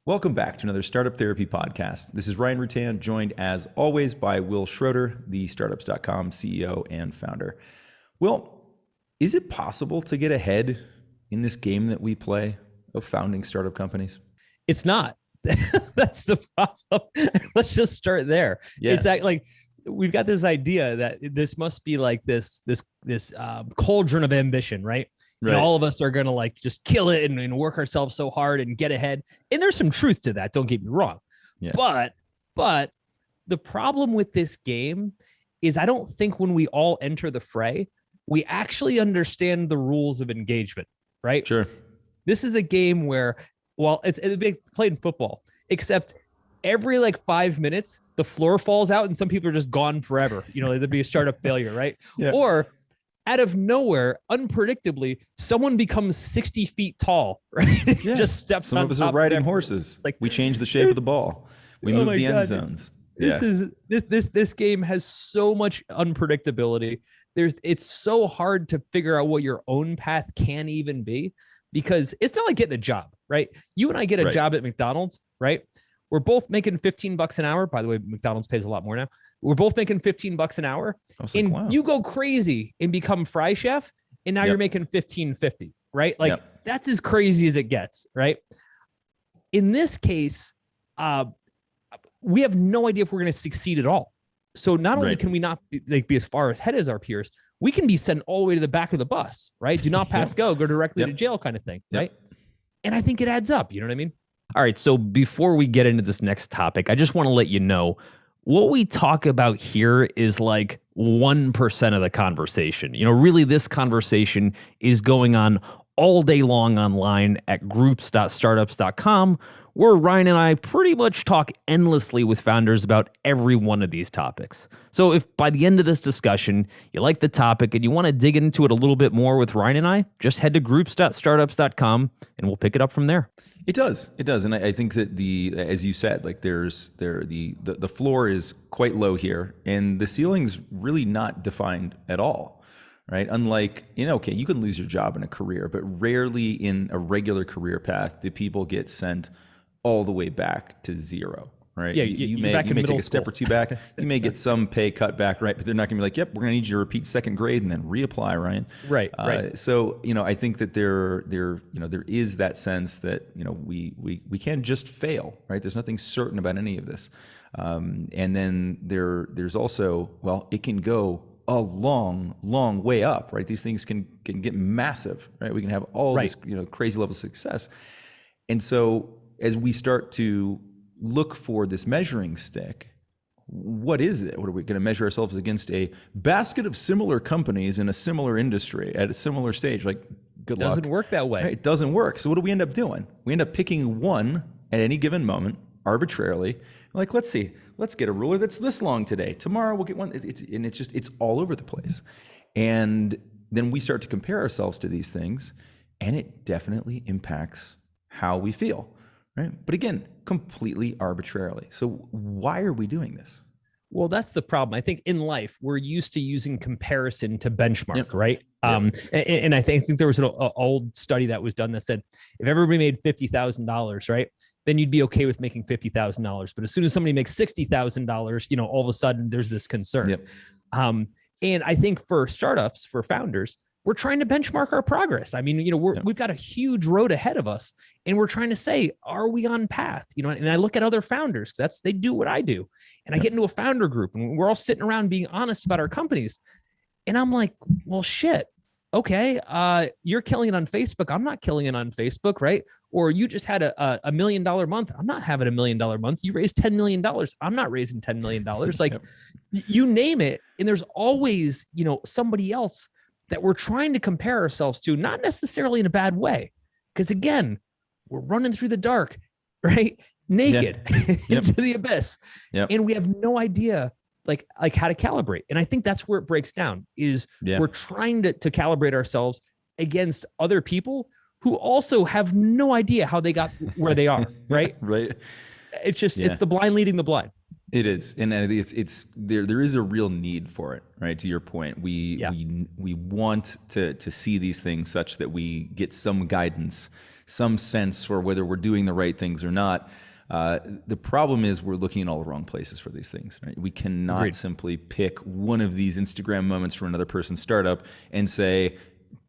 Welcome back to another Startup Therapy podcast. This is Ryan Rutan, joined as always by Will Schroeder, the startups.com CEO and founder. Will, is it possible to get ahead in this game that we play of founding startup companies? It's not. That's the problem. Let's just start there. Yeah. It's like we've got this idea that this must be like this cauldron of ambition, right? Right. And all of us are going to like just kill it and work ourselves so hard and get ahead. And there's some truth to that. Don't get me wrong. Yeah. But the problem with this game is I don't think when we all enter the fray, we actually understand the rules of engagement, right? Sure. This is a game where, well, it's played in football, except every like 5 minutes, the floor falls out and some people are just gone forever. You know, there'd be a startup failure, right? Yeah. Or out of nowhere, unpredictably, someone becomes 60 feet tall, right? Yeah. Just steps Some on of us top are riding of horses. Like we change the shape of the ball. We move the end zones. This game has so much unpredictability. It's so hard to figure out what your own path can even be, because it's not like getting a job, right? You and I get a job at McDonald's, right? We're both making $15 an hour. By the way, McDonald's pays a lot more now. We're both making $15 an hour, and wow, you go crazy and become fry chef, and now you're making $15.50, right? Like that's as crazy as it gets, right? In this case, we have no idea if we're going to succeed at all. So not only can we not be as far ahead as our peers, we can be sent all the way to the back of the bus, right? Do not pass go directly to jail kind of thing, right? And I think it adds up. You know what I mean? All right. So before we get into this next topic, I just want to let you know what we talk about here is like 1% of the conversation. You know, really this conversation is going on all day long online at groups.startups.com, where Ryan and I pretty much talk endlessly with founders about every one of these topics. So if by the end of this discussion, you like the topic and you want to dig into it a little bit more with Ryan and I, just head to groups.startups.com and we'll pick it up from there. It does. And I think that as you said, like the floor is quite low here, and the ceiling's really not defined at all, right? Unlike, okay, you can lose your job in a career, but rarely in a regular career path do people get sent all the way back to zero, right? Yeah, you may take a step or two back. You may get some pay cut back, right? But they're not going to be like, yep, we're going to need you to repeat second grade and then reapply, Ryan. Right. So, I think that there is that sense that, we can just fail, right? There's nothing certain about any of this. And then there's also, well, it can go a long, long way up, right? These things can get massive, right? We can have all this, crazy level of success. And so as we start to look for this measuring stick, what is it? What are we going to measure ourselves against? A basket of similar companies in a similar industry at a similar stage? Like, good luck. Doesn't work that way. Right? It doesn't work. So what do we end up doing? We end up picking one at any given moment, arbitrarily. Like, let's see, let's get a ruler that's this long today. Tomorrow we'll get one. It's all over the place. And then we start to compare ourselves to these things, and it definitely impacts how we feel. Right. But again, completely arbitrarily. So why are we doing this? Well, that's the problem. I think in life, we're used to using comparison to benchmark, right? And I think there was an old study that was done that said, if everybody made $50,000, right, then you'd be okay with making $50,000. But as soon as somebody makes $60,000, all of a sudden there's this concern. And I think for startups, for founders, we're trying to benchmark our progress. I mean, we've got a huge road ahead of us, and we're trying to say, are we on path? And I look at other founders, they do what I do. And I get into a founder group and we're all sitting around being honest about our companies. And I'm like, well, shit. Okay. You're killing it on Facebook. I'm not killing it on Facebook. Right. Or you just had a $1 million month. I'm not having a $1 million month. You raised $10 million. I'm not raising $10 million. Like you name it. And there's always, somebody else that we're trying to compare ourselves to, not necessarily in a bad way. Because again, we're running through the dark, right? Naked into the abyss. And we have no idea like how to calibrate. And I think that's where it breaks down is we're trying to calibrate ourselves against other people who also have no idea how they got where they are, right? Right. It's just, it's the blind leading the blind. It is, and it's there. There is a real need for it, right? To your point, we want to see these things such that we get some guidance, some sense for whether we're doing the right things or not. The problem is we're looking in all the wrong places for these things, right? We cannot Agreed. simply pick one of these Instagram moments from another person's startup and say,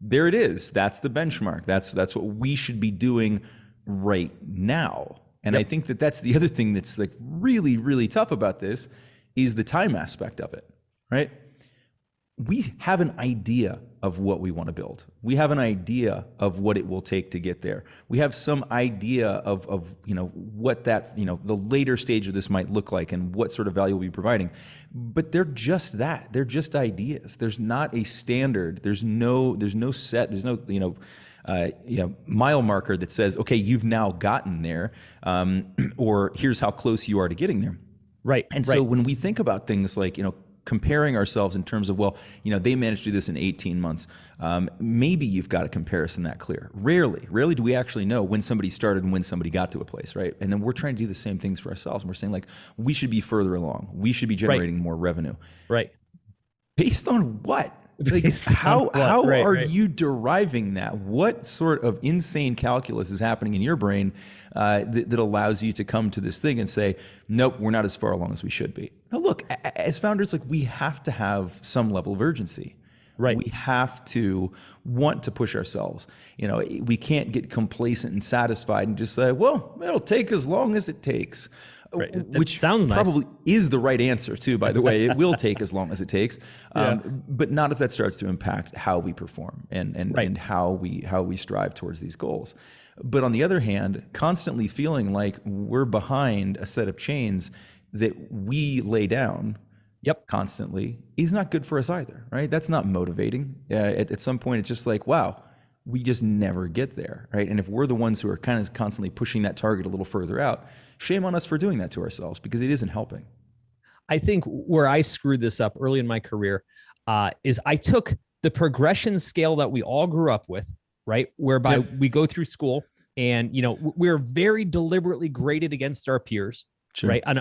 there it is. That's the benchmark. That's what we should be doing right now. And I think that's the other thing that's like really, really tough about this is the time aspect of it, right? We have an idea of what we want to build. We have an idea of what it will take to get there. We have some idea of what that, the later stage of this might look like and what sort of value we'll be providing. But they're just that. They're just ideas. There's not a standard. There's no set. There's no, mile marker that says, okay, you've now gotten there, or here's how close you are to getting there. Right. And so when we think about things like, comparing ourselves in terms of, well, they managed to do this in 18 months. Maybe you've got a comparison that clear. Rarely do we actually know when somebody started and when somebody got to a place, right? And then we're trying to do the same things for ourselves. And we're saying like, we should be further along. We should be generating more revenue. Right. Based on what? Like, Based how on what? are Right. you deriving that? What sort of insane calculus is happening in your brain that allows you to come to this thing and say, nope, we're not as far along as we should be? Now, look, as founders, like we have to have some level of urgency. Right. We have to want to push ourselves. We can't get complacent and satisfied and just say, well, it'll take as long as it takes. Right. That Which sounds nice. probably is the right answer too, by the way. It will take as long as it takes, but not if that starts to impact how we perform and how we strive towards these goals. But on the other hand, constantly feeling like we're behind a set of chains that we lay down constantly is not good for us either, right? That's not motivating. At some point, it's just like, wow, we just never get there, right? And if we're the ones who are kind of constantly pushing that target a little further out, shame on us for doing that to ourselves because it isn't helping. I think where I screwed this up early in my career is I took the progression scale that we all grew up with, right? Whereby we go through school and, we're very deliberately graded against our peers. Sure. Right. On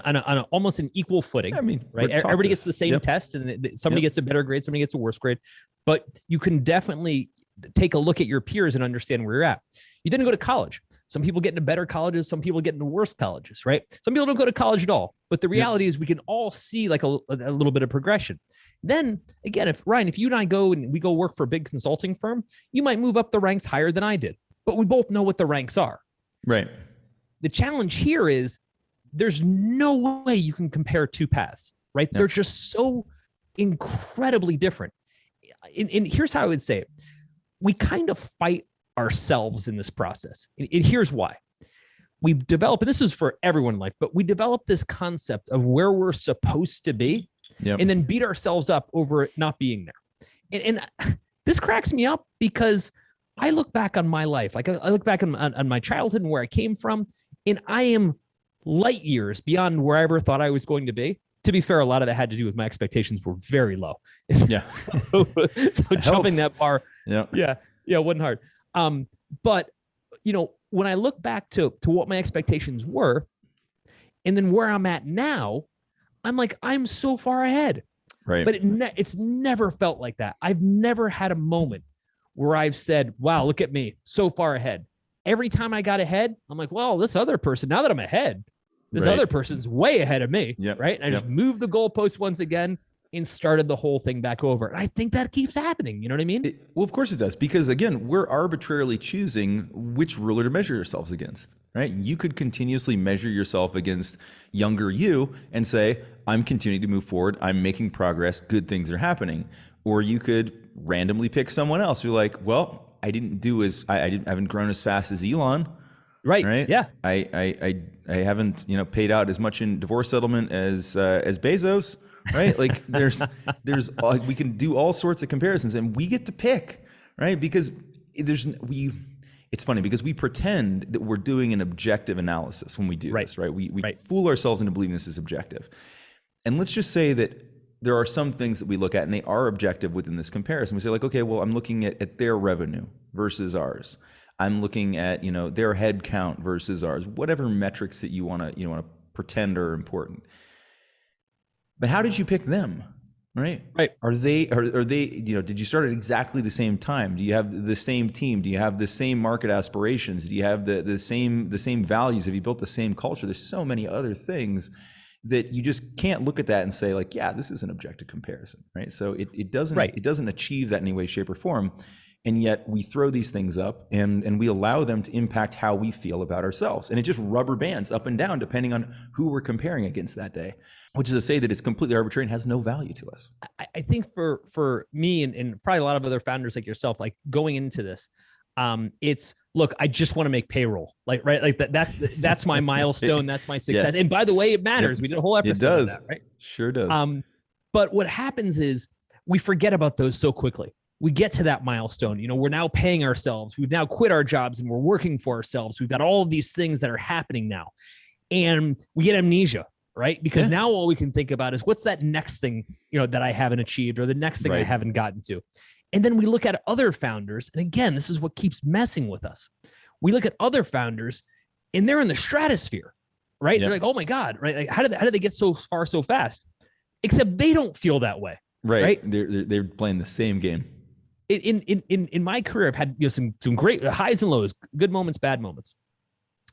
almost an equal footing. I mean, right. Everybody gets the same test and somebody gets a better grade, somebody gets a worse grade, but you can definitely take a look at your peers and understand where you're at. You didn't go to college. Some people get into better colleges. Some people get into worse colleges, right? Some people don't go to college at all, but the reality is we can all see like a little bit of progression. Then again, if you and I go and we go work for a big consulting firm, you might move up the ranks higher than I did, but we both know what the ranks are. Right. The challenge here is there's no way you can compare two paths, right? They're just so incredibly different. And here's how I would say it. We kind of fight ourselves in this process. And here's why. We've developed, and this is for everyone in life, but we developed this concept of where we're supposed to be and then beat ourselves up over it not being there. And this cracks me up because I look back on my life, like I look back on my childhood and where I came from, and I am light years beyond where I ever thought I was going to be. To be fair, a lot of that had to do with my expectations were very low. Yeah. so jumping that bar, wasn't hard. But when I look back to what my expectations were, and then where I'm at now, I'm like, I'm so far ahead. Right. But it's never felt like that. I've never had a moment where I've said, wow, look at me, so far ahead. Every time I got ahead, I'm like, well, this other person, now that I'm ahead, this other person's way ahead of me. Right. And I just moved the goalpost once again and started the whole thing back over. And I think that keeps happening. You know what I mean? Well, of course it does. Because again, we're arbitrarily choosing which ruler to measure yourselves against, right? You could continuously measure yourself against younger you and say, I'm continuing to move forward. I'm making progress. Good things are happening. Or you could randomly pick someone else. You're like, well, I haven't grown as fast as Elon. Right. Yeah. I haven't, paid out as much in divorce settlement as Bezos. Right. Like there's we can do all sorts of comparisons and we get to pick, right? Because it's funny because we pretend that we're doing an objective analysis when we do this, right? We fool ourselves into believing this is objective. And let's just say that there are some things that we look at and they are objective within this comparison. We say like, okay, well, I'm looking at their revenue versus ours. I'm looking at, their head count versus ours, whatever metrics that you want to pretend are important. But how did you pick them? Right. Are they, did you start at exactly the same time? Do you have the same team? Do you have the same market aspirations? Do you have the same values? Have you built the same culture? There's so many other things that you just can't look at that and say like, yeah, this is an objective comparison, right? So it doesn't achieve that in any way, shape, or form. And yet we throw these things up and we allow them to impact how we feel about ourselves. And it just rubber bands up and down depending on who we're comparing against that day, which is to say that it's completely arbitrary and has no value to us. I think for me and probably a lot of other founders like yourself, like going into this, it's, look, I just want to make payroll. Like, right. Like that's my milestone. That's my success. Yeah. And by the way, it matters. Yep. We did a whole episode. It does. Of that, right? Sure does. But what happens is we forget about those so quickly. We get to that milestone. You know, we're now paying ourselves. We've now quit our jobs and we're working for ourselves. We've got all of these things that are happening now, and we get amnesia, right? Because now all we can think about is what's that next thing, you know, that I haven't achieved or the next thing I haven't gotten to. And then we look at other founders. And again, this is what keeps messing with us. We look at other founders and they're in the stratosphere, right? They're like, oh my God, right? Like, how did they get so far so fast? Except they don't feel that way. Right. They're playing the same game. In my career, I've had, you know, some great highs and lows, good moments, bad moments.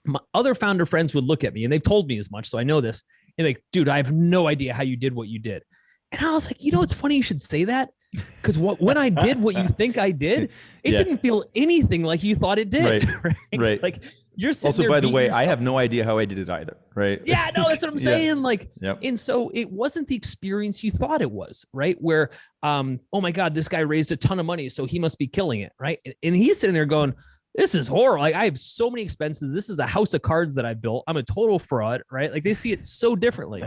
My other founder friends would look at me and they've told me as much. So I know this, and like, dude, I have no idea how you did what you did. And I was like, you know, it's funny you should say that, because when I did what you think I did, it didn't feel anything like you thought it did. Right. Like, you're also, by the way, I have no idea how I did it either. Right. Yeah, no, that's what I'm saying. Like, and so it wasn't the experience you thought it was, right? Where, oh my God, this guy raised a ton of money, so he must be killing it. Right. And he's sitting there going, this is horrible. Like, I have so many expenses. This is a house of cards that I built. I'm a total fraud. Right. Like, they see it so differently,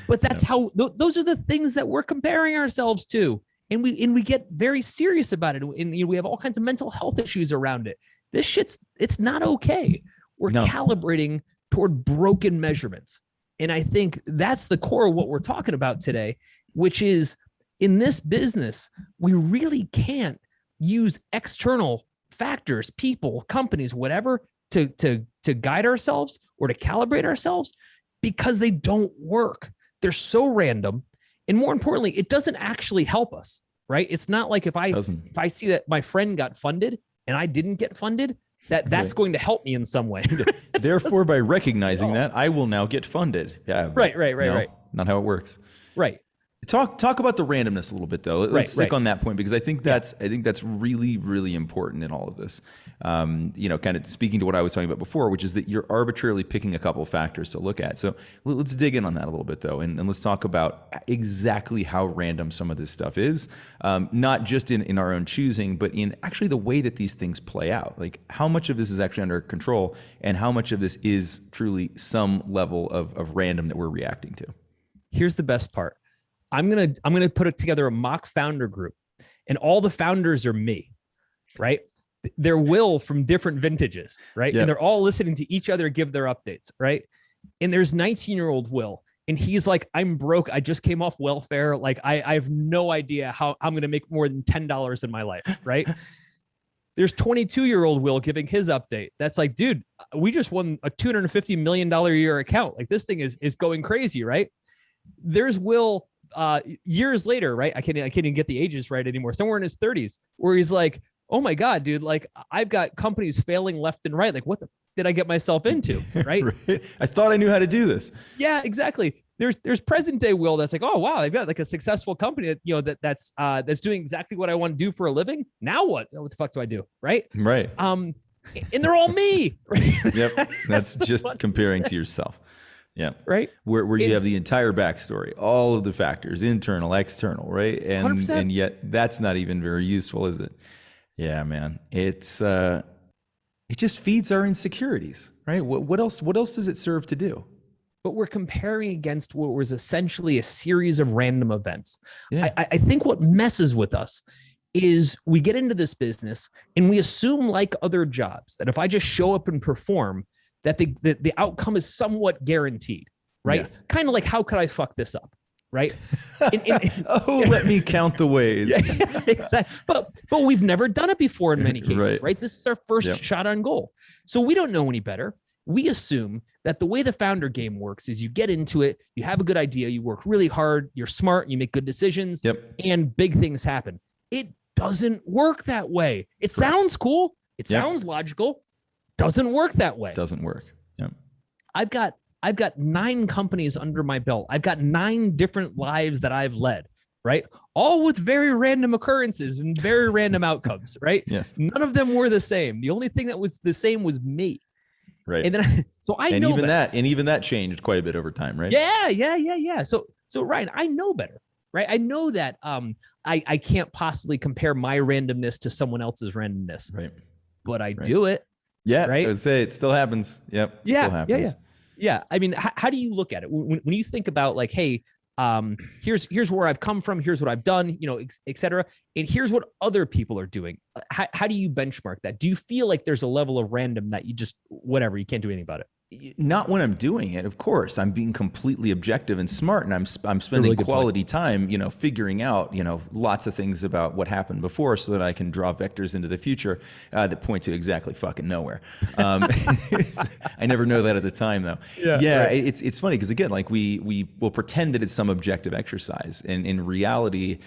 but that's how, those are the things that we're comparing ourselves to. And we get very serious about it. And you know, we have all kinds of mental health issues around it. This it's not okay. We're calibrating toward broken measurements. And I think that's the core of what we're talking about today, which is, in this business, we really can't use external factors, people, companies, whatever, to guide ourselves or to calibrate ourselves, because they don't work. They're so random. And more importantly, it doesn't actually help us, right? It's not like if I see that my friend got funded and I didn't get funded, that's going to help me in some way. Therefore, by recognizing that, I will now get funded. Yeah. Right. Not how it works. Right. Talk about the randomness a little bit, though. Let's stick on that point, because I think that's really, really important in all of this. You know, kind of speaking to what I was talking about before, which is that you're arbitrarily picking a couple of factors to look at. So let's dig in on that a little bit, though, and let's talk about exactly how random some of this stuff is, not just in our own choosing, but in actually the way that these things play out. Like, how much of this is actually under control, and how much of this is truly some level of random that we're reacting to. Here's the best part. I'm gonna put together a mock founder group, and all the founders are me, right? They're Will from different vintages, right? Yep. And they're all listening to each other give their updates, right? And there's 19-year-old Will, and he's like, I'm broke. I just came off welfare. Like, I have no idea how I'm gonna make more than $10 in my life, right? There's 22-year-old Will giving his update. That's like, dude, we just won a $250 million a year account. Like, this thing is going crazy, right? There's Will years later, right? I can't even get the ages right anymore. Somewhere in his 30s, where he's like, oh my God, dude, like, I've got companies failing left and right. Like, what the did I get myself into? Right? I thought I knew how to do this. Yeah, exactly. There's present day Will that's like, oh wow, I've got like a successful company that, you know, that's doing exactly what I want to do for a living. Now what? What the fuck do I do? Right. And they're all me. Right? Yep. That's just comparing to yourself. Yeah. Right. Where you have the entire backstory, all of the factors, internal, external, right? And 100%. And yet that's not even very useful, is it? Yeah, man. It just feeds our insecurities, right? What else does it serve to do? But we're comparing against what was essentially a series of random events. Yeah. I think what messes with us is we get into this business and we assume, like other jobs, that if I just show up and perform, that the outcome is somewhat guaranteed, right? Yeah. Kind of like, how could I fuck this up, right? Let me count the ways. Yeah, exactly. But we've never done it before in many cases, right? This is our first shot on goal. So we don't know any better. we assume that the way the founder game works is you get into it, you have a good idea, you work really hard, you're smart, you make good decisions, and big things happen. It doesn't work that way. It sounds cool. It sounds logical. Doesn't work that way. Doesn't work. Yep. I've got 9 companies under my belt. I've got 9 different lives that I've led, right? All with very random occurrences and very random outcomes, right? Yes. None of them were the same. The only thing that was the same was me. Right. And then I know even better. even that changed quite a bit over time, right? Yeah. So Ryan, I know better, right? I know that I can't possibly compare my randomness to someone else's randomness. Right. But I do it. Yeah. Right. I would say it still happens. Yep. Yeah. Still happens. Yeah. I mean, how do you look at it when you think about like, hey, here's where I've come from, here's what I've done, et cetera, and here's what other people are doing. How do you benchmark that? Do you feel like there's a level of random that you just whatever, you can't do anything about it? Not when I'm doing it, of course. I'm being completely objective and smart, and I'm spending really quality time, figuring out, lots of things about what happened before, so that I can draw vectors into the future that point to exactly fucking nowhere. I never know that at the time, though. Yeah, right. It's funny because again, like we will pretend that it's some objective exercise, and in reality,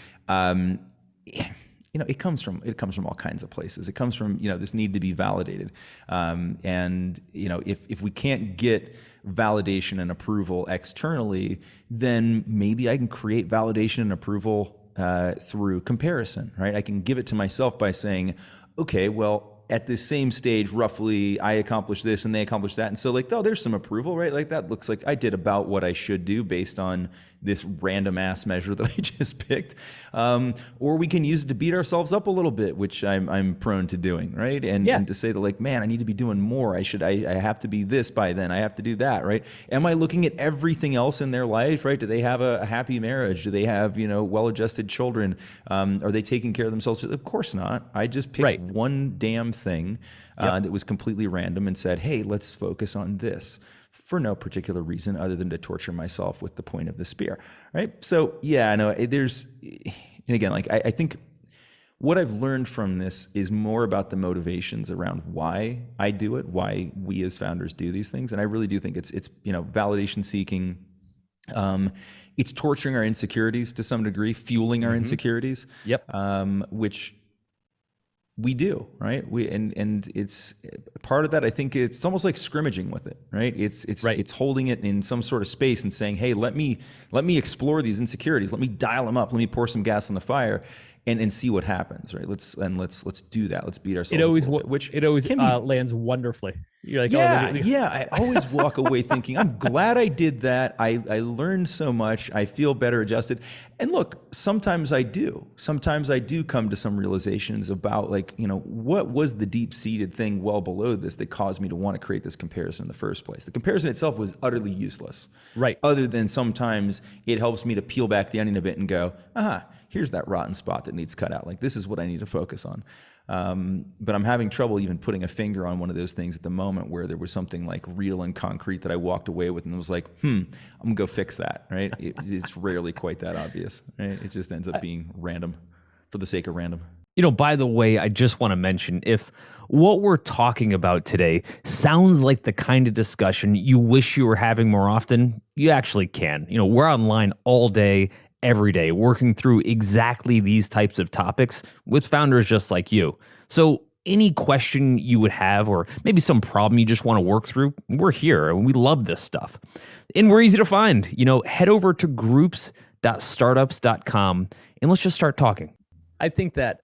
it comes from all kinds of places. It comes from, this need to be validated. And if we can't get validation and approval externally, then maybe I can create validation and approval through comparison, right? I can give it to myself by saying, okay, well, at this same stage, roughly, I accomplished this and they accomplished that. And so like, oh, there's some approval, right? Like that looks like I did about what I should do based on this random ass measure that I just picked. Or we can use it to beat ourselves up a little bit, which I'm prone to doing, right? And to say that like, man, I need to be doing more. I have to be this by then. I have to do that, right? Am I looking at everything else in their life, right? Do they have a happy marriage? Do they have, well-adjusted children? Are they taking care of themselves? Of course not. I just picked one damn thing that was completely random and said, hey, let's focus on this for no particular reason other than to torture myself with the point of the spear, right? So yeah, I know and again, like I think what I've learned from this is more about the motivations around why I do it, why we as founders do these things. And I really do think it's validation seeking. It's torturing our insecurities to some degree, fueling our insecurities. Which we do, right? And it's part of that. I think it's almost like scrimmaging with it, right? It's holding it in some sort of space and saying, hey, let me explore these insecurities. Let me dial them up. Let me pour some gas on the fire and see what happens, right? Let's do that. Let's beat ourselves. It always lands wonderfully. You're like, I always walk away thinking, I'm glad I did that. I learned so much. I feel better adjusted. And look, sometimes I do. Sometimes I do come to some realizations about like, what was the deep-seated thing well below this that caused me to want to create this comparison in the first place? The comparison itself was utterly useless. Right. Other than sometimes it helps me to peel back the onion a bit and go, here's that rotten spot that needs cut out. Like, this is what I need to focus on. But I'm having trouble even putting a finger on one of those things at the moment where there was something like real and concrete that I walked away with and was like, I'm gonna go fix that, right? It's rarely quite that obvious, right? It just ends up being random for the sake of random. By the way, I just want to mention, if what we're talking about today sounds like the kind of discussion you wish you were having more often, you actually can. We're online all day, every day, working through exactly these types of topics with founders just like you. So any question you would have, or maybe some problem you just want to work through, we're here and we love this stuff. And we're easy to find. Head over to groups.startups.com and let's just start talking. I think that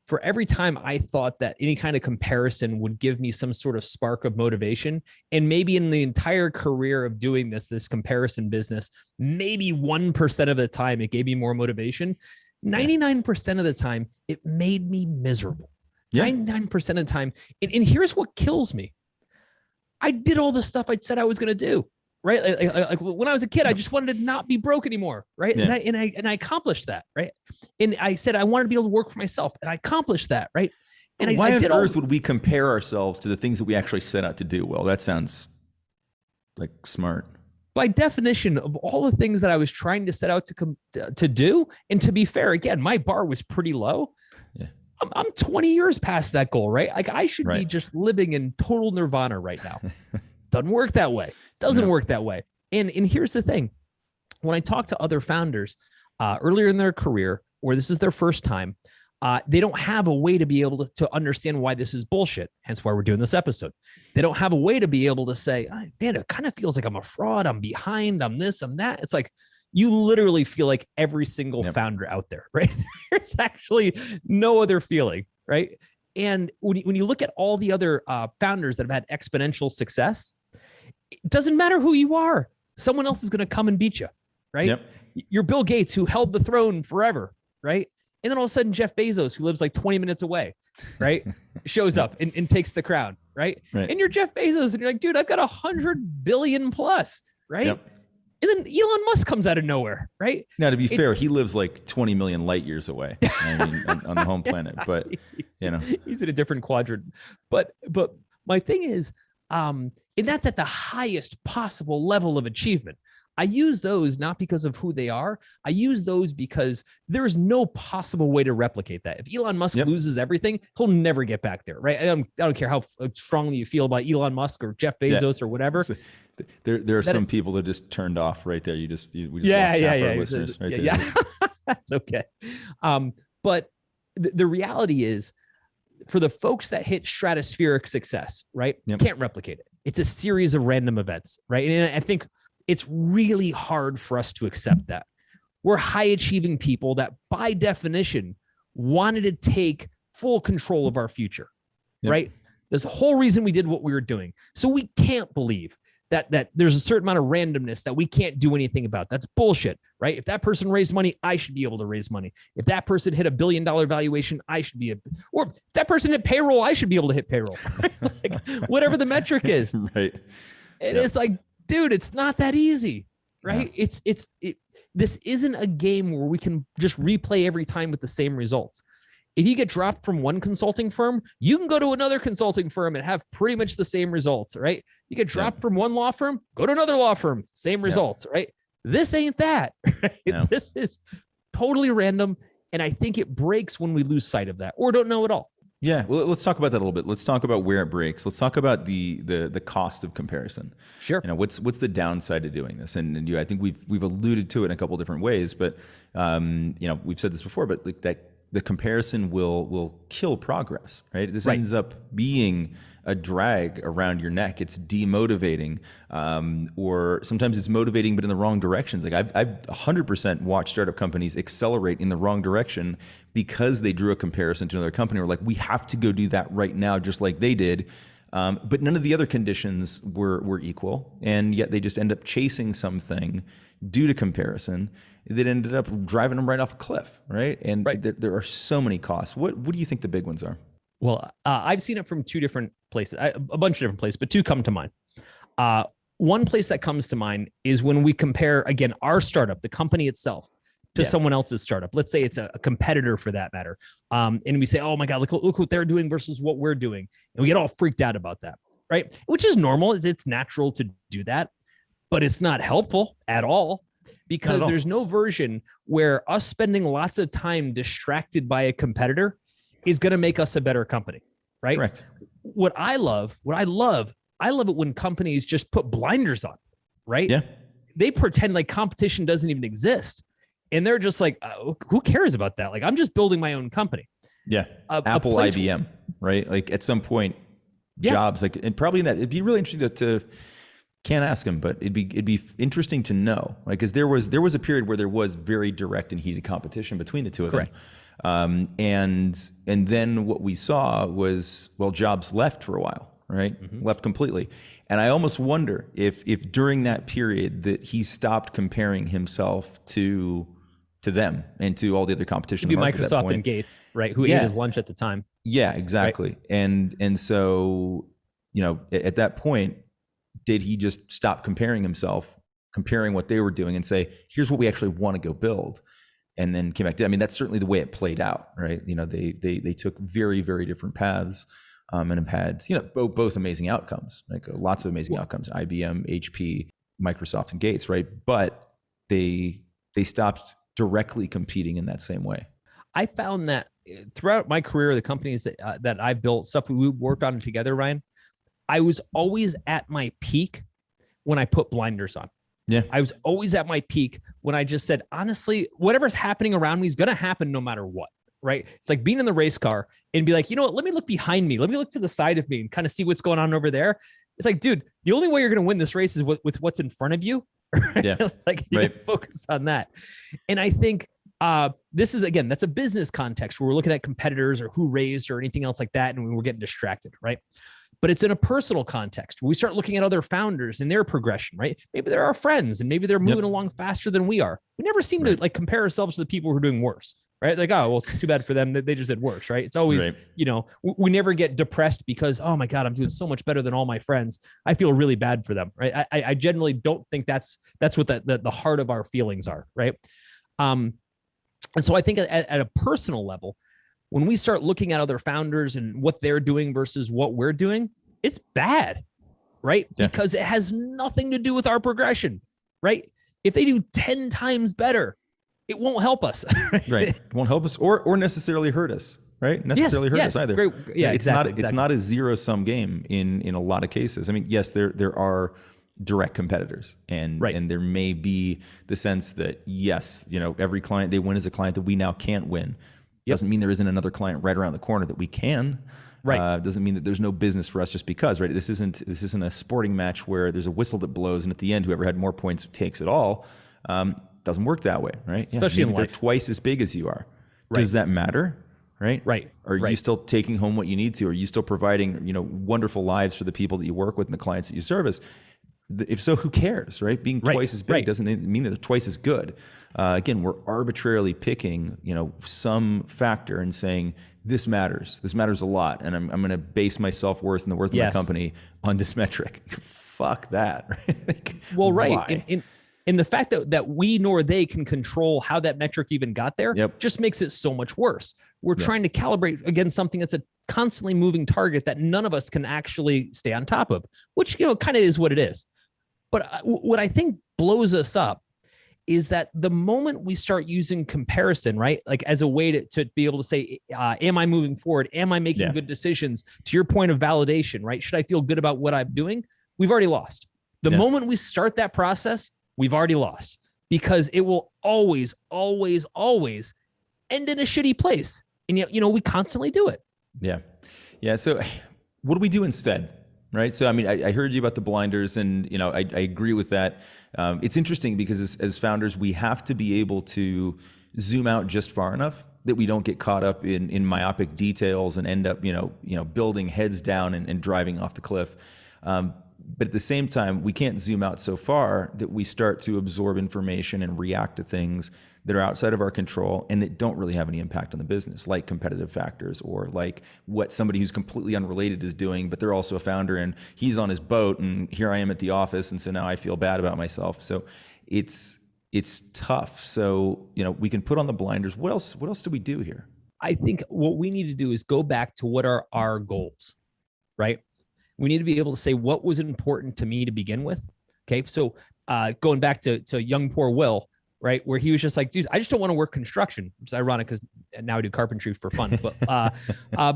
for every time I thought that any kind of comparison would give me some sort of spark of motivation, and maybe in the entire career of doing this comparison business, maybe 1% of the time it gave me more motivation, 99% of the time it made me miserable. 99% of the time. And here's what kills me. I did all the stuff I said I was going to do. Right. Like when I was a kid, I just wanted to not be broke anymore. Right. Yeah. And I accomplished that. Right. And I said, I wanted to be able to work for myself, and I accomplished that. Right. And why on earth would we compare ourselves to the things that we actually set out to do? Well, that sounds like smart. By definition of all the things that I was trying to set out to do. And to be fair, again, my bar was pretty low. Yeah. I'm 20 years past that goal, right? Like I should be just living in total nirvana right now. Doesn't work that way. Doesn't work that way. And here's the thing. When I talk to other founders earlier in their career, or this is their first time, they don't have a way to be able to understand why this is bullshit. Hence why we're doing this episode. They don't have a way to be able to say, oh, man, it kind of feels like I'm a fraud. I'm behind. I'm this, I'm that. It's like, you literally feel like every single founder out there, right? There's actually no other feeling, right? And when you look at all the other founders that have had exponential success, it doesn't matter who you are. Someone else is going to come and beat you, right? Yep. You're Bill Gates, who held the throne forever, right? And then all of a sudden, Jeff Bezos, who lives like 20 minutes away, right, shows up and takes the crown, right? And you're Jeff Bezos, and you're like, dude, I've got 100 billion plus, right? Yep. And then Elon Musk comes out of nowhere, right? Now, to be fair, he lives like 20 million light years away. I mean, on the home planet, but he's in a different quadrant. But my thing is, and that's at the highest possible level of achievement. I use those not because of who they are. I use those because there is no possible way to replicate that. If Elon Musk loses everything, he'll never get back there, right? I don't care how strongly you feel about Elon Musk or Jeff Bezos or whatever. So, there are some people that just turned off right there. We just lost half our listeners right there. Yeah. That's okay. But the reality is, for the folks that hit stratospheric success, right, can't replicate it. It's a series of random events, right? And I think it's really hard for us to accept that. We're high achieving people that by definition wanted to take full control of our future, right? There's the whole reason we did what we were doing. So we can't believe that there's a certain amount of randomness that we can't do anything about. That's bullshit, right? If that person raised money, I should be able to raise money. If that person hit $1 billion valuation, I should be or if that person hit payroll, I should be able to hit payroll. Like, whatever the metric is. Right. And it's like, dude, it's not that easy, right? This isn't a game where we can just replay every time with the same results. If you get dropped from one consulting firm, you can go to another consulting firm and have pretty much the same results, right? You get dropped from one law firm, go to another law firm, same results, right? This ain't that. Right? No. This is totally random. And I think it breaks when we lose sight of that or don't know at all. Yeah, well, let's talk about that a little bit. Let's talk about where it breaks. Let's talk about the cost of comparison. Sure. What's the downside to doing this? And I think we've alluded to it in a couple different ways, but we've said this before, but like that the comparison will kill progress, right? This ends up being a drag around your neck. It's demotivating, or sometimes it's motivating, but in the wrong directions. Like I've 100% watched startup companies accelerate in the wrong direction because they drew a comparison to another company. Or like, we have to go do that right now, just like they did. But none of the other conditions were equal, and yet they just end up chasing something due to comparison that ended up driving them right off a cliff, right? And there are so many costs. What do you think the big ones are? Well, I've seen it from two different places, a bunch of different places, but two come to mind. One place that comes to mind is when we compare, again, our startup, the company itself, to someone else's startup. Let's say it's a competitor for that matter. And we say, oh my God, look what they're doing versus what we're doing. And we get all freaked out about that, right? Which is normal. It's natural to do that, but it's not helpful at all. Because there's no version where us spending lots of time distracted by a competitor is going to make us a better company, right? Correct. What I love it when companies just put blinders on, right? Yeah. They pretend like competition doesn't even exist. And they're just like, who cares about that? Like, I'm just building my own company. Yeah. Apple, IBM, right? Like at some point, jobs, like, and probably in that, it'd be really interesting to can't ask him, but it'd be interesting to know, like, because there was a period where there was very direct and heated competition between the two of them. And then what we saw was, well, Jobs left for a while, right? Left completely. And I almost wonder if during that period that he stopped comparing himself to them and to all the other competition. It'd be Microsoft and Gates, right? Who ate his lunch at the time. Yeah, exactly. Right? And so, at that point, did he just stop comparing himself, comparing what they were doing, and say, here's what we actually want to go build? And then came back to, I mean, that's certainly the way it played out, right? They took very, very different paths, and have had, both amazing outcomes, like lots of amazing outcomes, IBM, HP, Microsoft, and Gates, right? But they stopped directly competing in that same way. I found that throughout my career, the companies that I built, stuff we worked on together, Ryan, I was always at my peak when I put blinders on. Yeah. I was always at my peak when I just said, honestly, whatever's happening around me is going to happen no matter what. Right. It's like being in the race car and be like, you know what, let me look behind me. Let me look to the side of me and kind of see what's going on over there. It's like, dude, the only way you're going to win this race is with what's in front of you. Right? Yeah. Like you right. focus on that. And I think this is, again, that's a business context where we're looking at competitors or who raised or anything else like that. And we're getting distracted. Right. But it's in a personal context where we start looking at other founders and their progression, right? Maybe they're our friends and maybe they're moving along faster than we are. We never seem to like compare ourselves to the people who are doing worse, right? Like, oh, well, it's too bad for them. They just did worse, right? It's always, you know, we never get depressed because, oh my God, I'm doing so much better than all my friends. I feel really bad for them, right? I generally don't think that's what the heart of our feelings are, right? And so I think at a personal level, when we start looking at other founders and what they're doing versus what we're doing, it's bad, right? Yeah. Because it has nothing to do with our progression, right? If they do 10 times better, it won't help us. Right. It won't help us or necessarily hurt us, right? Necessarily hurt us either. Great. Yeah, it's exactly. It's not a zero-sum game in a lot of cases. I mean, yes, there are direct competitors and there may be the sense that, yes, you know, every client they win is a client that we now can't win. Doesn't mean there isn't another client right around the corner that we can. Right. Doesn't mean that there's no business for us just because, right? This isn't a sporting match where there's a whistle that blows and at the end, whoever had more points takes it all. Doesn't work that way, right? Especially in life. They're twice as big as you are. Right. Does that matter? Right. Right. Are you still taking home what you need to? Are you still providing, you know, wonderful lives for the people that you work with and the clients that you service? If so, who cares, right? Being twice as big doesn't mean that they're twice as good. Again, we're arbitrarily picking, you know, some factor and saying this matters. This matters a lot, and I'm going to base my self-worth and the worth of my company on this metric. Fuck that. Like, well, right. And the fact that we nor they can control how that metric even got there just makes it so much worse. We're trying to calibrate against something that's a constantly moving target that none of us can actually stay on top of, which, you know, kind of is what it is. But what I think blows us up is that the moment we start using comparison, right? Like as a way to be able to say, am I moving forward? Am I making good decisions? To your point of validation, right? Should I feel good about what I'm doing? We've already lost. The moment we start that process, we've already lost because it will always, always, always end in a shitty place. And yet, you know, we constantly do it. Yeah. Yeah. So what do we do instead? Right. So, I mean, I heard you about the blinders and, you know, I agree with that. It's interesting because as founders, we have to be able to zoom out just far enough that we don't get caught up in myopic details and end up, you know, building heads down and driving off the cliff. But at the same time, we can't zoom out so far that we start to absorb information and react to things that are outside of our control and that don't really have any impact on the business, like competitive factors or like what somebody who's completely unrelated is doing, but they're also a founder and he's on his boat and here I am at the office. And so now I feel bad about myself. So it's tough. So, you know, we can put on the blinders. What else do we do here? I think what we need to do is go back to what are our goals, right? We need to be able to say what was important to me to begin with. Okay. So going back to young, poor Will, right? Where he was just like, dude, I just don't want to work construction. It's ironic because now I do carpentry for fun, but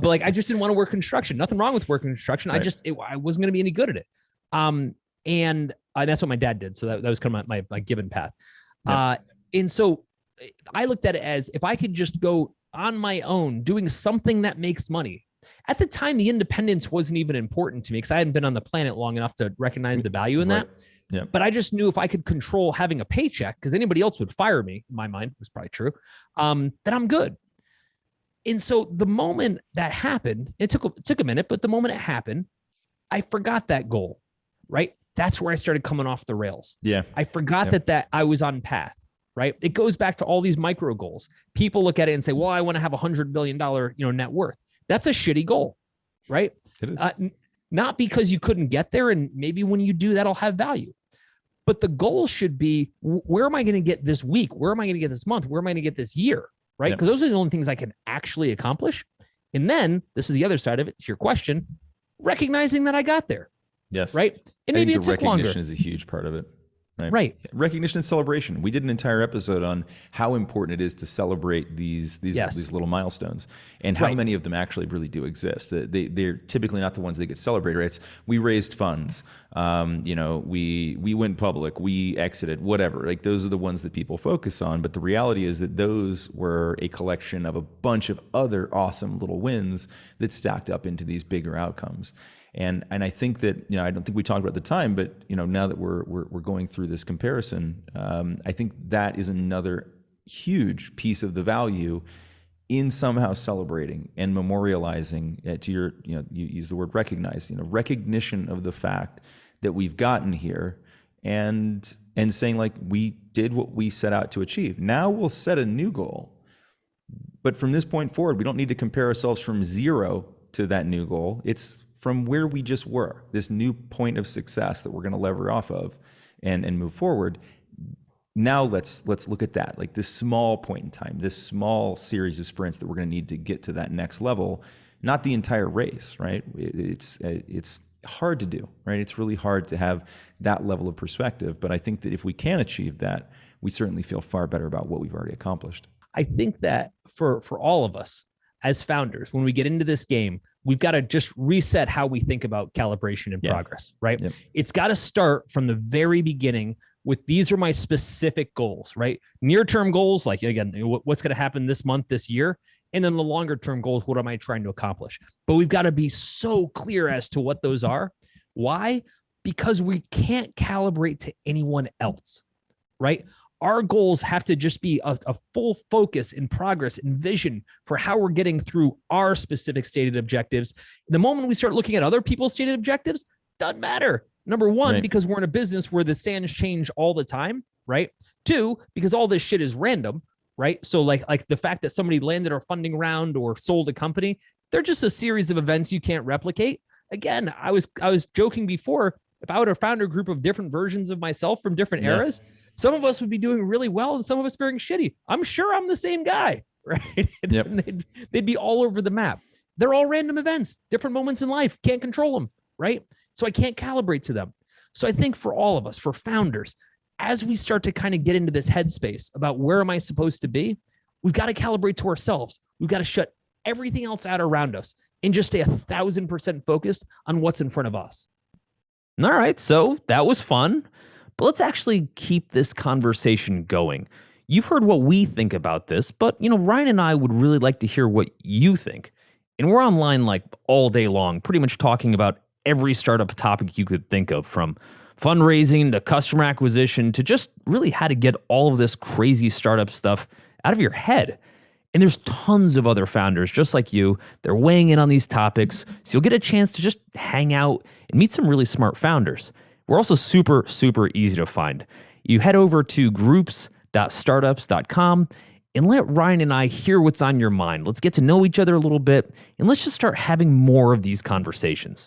like, I just didn't want to work construction. Nothing wrong with working construction. Right. I wasn't going to be any good at it. And that's what my dad did. So that was kind of my given path. Yep. And so I looked at it as if I could just go on my own doing something that makes money. At the time, the independence wasn't even important to me because I hadn't been on the planet long enough to recognize the value in that. Yeah. But I just knew if I could control having a paycheck, because anybody else would fire me, in my mind, was probably true, then I'm good. And so the moment that happened, it took a minute, but the moment it happened, I forgot that goal, right? That's where I started coming off the rails. Yeah. I forgot that I was on path, right? It goes back to all these micro goals. People look at it and say, well, I want to have $100 billion, net worth. That's a shitty goal, right? It is. Not because you couldn't get there. And maybe when you do, that'll have value. But the goal should be, where am I going to get this week? Where am I going to get this month? Where am I going to get this year? Right? Because those are the only things I can actually accomplish. And then this is the other side of it. To your question, recognizing that I got there. Yes. Right. And maybe it took longer. Recognition is a huge part of it. Right. Recognition and celebration. We did an entire episode on how important it is to celebrate these little milestones and how many of them actually really do exist. They're typically not the ones that get celebrated. Right? It's, we raised funds. We went public. We exited. Whatever. Like those are the ones that people focus on. But the reality is that those were a collection of a bunch of other awesome little wins that stacked up into these bigger outcomes. And I think that, I don't think we talked about the time, but, now that we're going through this comparison, I think that is another huge piece of the value in somehow celebrating and memorializing to your, you use the word recognize, recognition of the fact that we've gotten here and saying like, we did what we set out to achieve. Now we'll set a new goal. But from this point forward, we don't need to compare ourselves from zero to that new goal. It's from where we just were, this new point of success that we're going to lever off of and move forward. Now let's look at that, like this small point in time, this small series of sprints that we're going to need to get to that next level, not the entire race, right? It's hard to do, right? It's really hard to have that level of perspective. But I think that if we can achieve that, we certainly feel far better about what we've already accomplished. I think that for all of us as founders, when we get into this game, we've got to just reset how we think about calibration and progress, right? Yep. It's got to start from the very beginning with, these are my specific goals, right? Near-term goals, like again, what's going to happen this month, this year, and then the longer-term goals, what am I trying to accomplish? But we've got to be so clear as to what those are. Why? Because we can't calibrate to anyone else, right? Our goals have to just be a full focus in progress and vision for how we're getting through our specific stated objectives. The moment we start looking at other people's stated objectives, doesn't matter. Number one, because we're in a business where the sands change all the time, right? Two, because all this shit is random, right? So like the fact that somebody landed a funding round or sold a company, they're just a series of events you can't replicate. Again, I was joking before, if I would have found a group of different versions of myself from different eras, some of us would be doing really well and some of us very shitty. I'm sure I'm the same guy, right? Yep. They'd be all over the map. They're all random events, different moments in life. Can't control them, right? So I can't calibrate to them. So I think for all of us, for founders, as we start to kind of get into this headspace about where am I supposed to be, we've got to calibrate to ourselves. We've got to shut everything else out around us and just stay 1,000% focused on what's in front of us. All right, so that was fun, but let's actually keep this conversation going. You've heard what we think about this, but Ryan and I would really like to hear what you think. And we're online like all day long, pretty much talking about every startup topic you could think of, from fundraising to customer acquisition to just really how to get all of this crazy startup stuff out of your head. And there's tons of other founders just like you. They're weighing in on these topics, so you'll get a chance to just hang out and meet some really smart founders. We're also super, super easy to find. You head over to groups.startups.com and let Ryan and I hear what's on your mind. Let's get to know each other a little bit, and let's just start having more of these conversations.